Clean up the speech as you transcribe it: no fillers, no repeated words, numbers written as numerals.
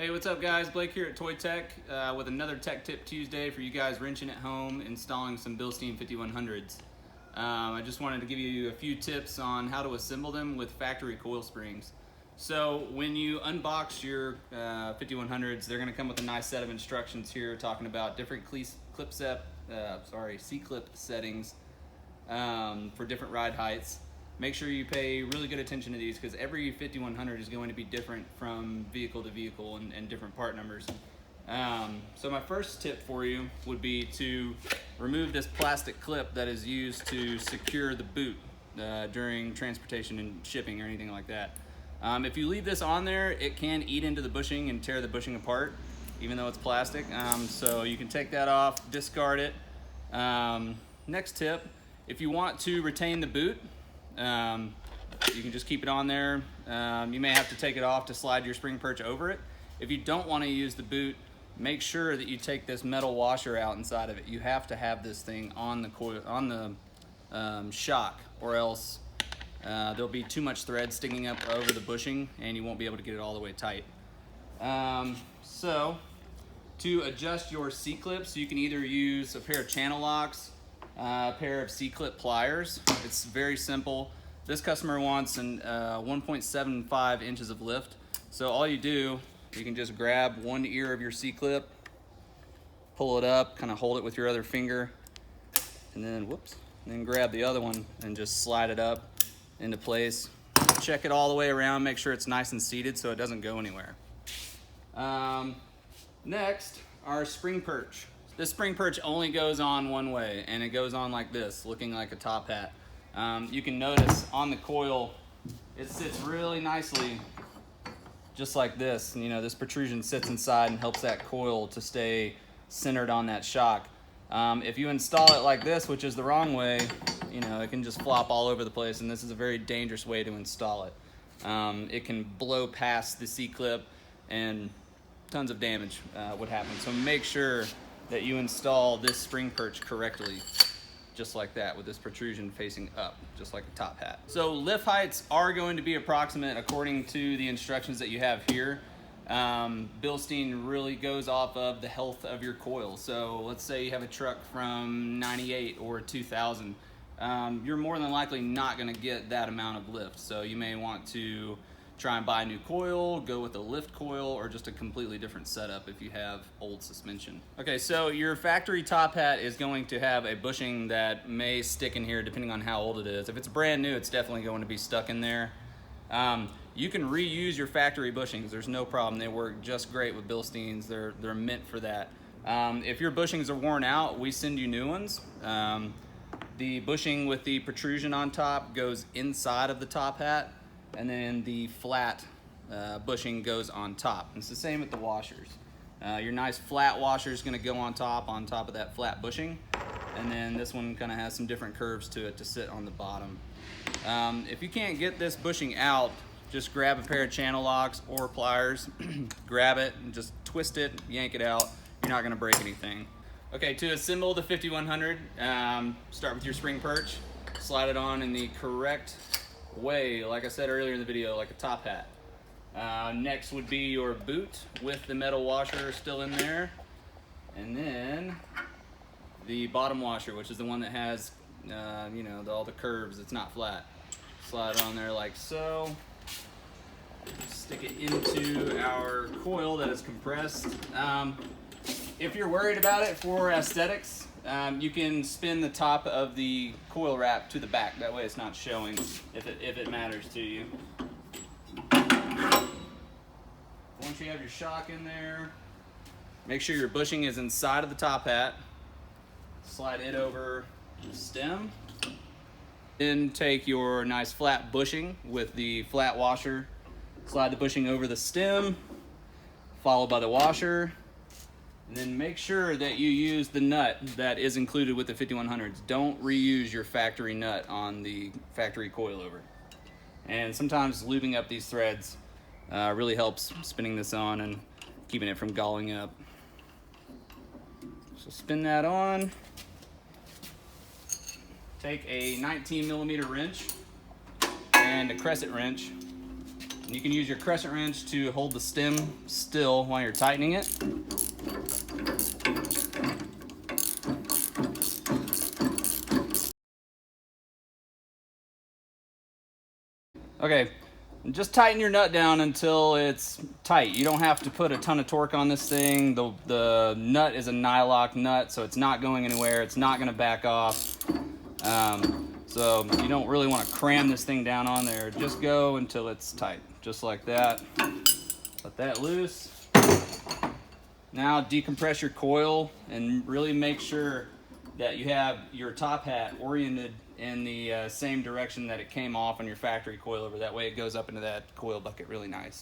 Hey, what's up guys? Blake here at ToyTec with another Tech Tip Tuesday for you guys wrenching at home, installing some Bilstein 5100s. I just wanted to give you a few tips on how to assemble them with factory coil springs. So when you unbox your 5100s, they're going to come with a nice set of instructions here talking about different C-clip settings for different ride heights. Make sure you pay really good attention to these because every 5100 is going to be different from vehicle to vehicle and different part numbers. So my first tip for you would be to remove this plastic clip that is used to secure the boot during transportation and shipping or anything like that. If you leave this on there, it can eat into the bushing and tear the bushing apart, even though it's plastic. So you can take that off, discard it. Next tip, if you want to retain the boot, you can just keep it on there. You may have to take it off to slide your spring perch over it. If you don't want to use the boot, make sure that you take this metal washer out inside of it. You have to have this thing on the coil, on the shock, or else there'll be too much thread sticking up over the bushing and you won't be able to get it all the way tight. So to adjust your C-clips, you can either use a pair of channel locks, a pair of C-clip pliers. It's very simple. This customer wants an 1.75 inches of lift. So all you do, you can just grab one ear of your C-clip, pull it up, kind of hold it with your other finger, and then then grab the other one and just slide it up into place. Check it all the way around, make sure it's nice and seated so it doesn't go anywhere. Next, our spring perch. This spring perch only goes on one way, and it goes on like this, looking like a top hat. You can notice on the coil, it sits really nicely, just like this. You know, this protrusion sits inside and helps that coil to stay centered on that shock. If you install it like this, which is the wrong way, you know, it can just flop all over the place, and this is a very dangerous way to install it. It can blow past the C-clip, and tons of damage would happen. So make sure that you install this spring perch correctly, just like that, with this protrusion facing up, just like a top hat. So lift heights are going to be approximate according to the instructions that you have here. Bilstein really goes off of the health of your coil. So let's say you have a truck from 98 or 2000. You're more than likely not gonna get that amount of lift. So you may want to try and buy a new coil, go with a lift coil, or just a completely different setup if you have old suspension. Okay, so your factory top hat is going to have a bushing that may stick in here depending on how old it is. If it's brand new, it's definitely going to be stuck in there. You can reuse your factory bushings, there's no problem. They work just great with Bilsteins, they're meant for that. If your bushings are worn out, we send you new ones. The bushing with the protrusion on top goes inside of the top hat, and then the flat bushing goes on top. It's the same with the washers. Your nice flat washer is going to go on top of that flat bushing, and then this one kind of has some different curves to it to sit on the bottom. If you can't get this bushing out, just grab a pair of channel locks or pliers, grab it and just twist it, yank it out. You're not going to break anything. Okay, to assemble the 5100, start with your spring perch, slide it on in the correct way, like I said earlier in the video, like a top hat. Next would be your boot with the metal washer still in there, and then the bottom washer, which is the one that has you know, all the curves. It's not flat. Slide it on there like so. Stick it into our coil that is compressed. If you're worried about it for aesthetics, you can spin the top of the coil wrap to the back. That way it's not showing if it matters to you. Once you have your shock in there, make sure your bushing is inside of the top hat. Slide it over the stem. Then take your nice flat bushing with the flat washer. Slide the bushing over the stem, followed by the washer. And then make sure that you use the nut that is included with the 5100s. Don't reuse your factory nut on the factory coilover. And sometimes lubing up these threads really helps spinning this on and keeping it from galling up. So spin that on. Take a 19mm wrench and a crescent wrench And you can use your crescent wrench to hold the stem still while you're tightening it. Okay, just tighten your nut down until it's tight. You don't have to put a ton of torque on this thing. The nut is a nylock nut, so it's not going anywhere. It's not gonna back off. So you don't really want to cram this thing down on there. Just go until it's tight, just like that. Let that loose. Now decompress your coil and really make sure that you have your top hat oriented in the same direction that it came off on your factory coilover. That way it goes up into that coil bucket really nice.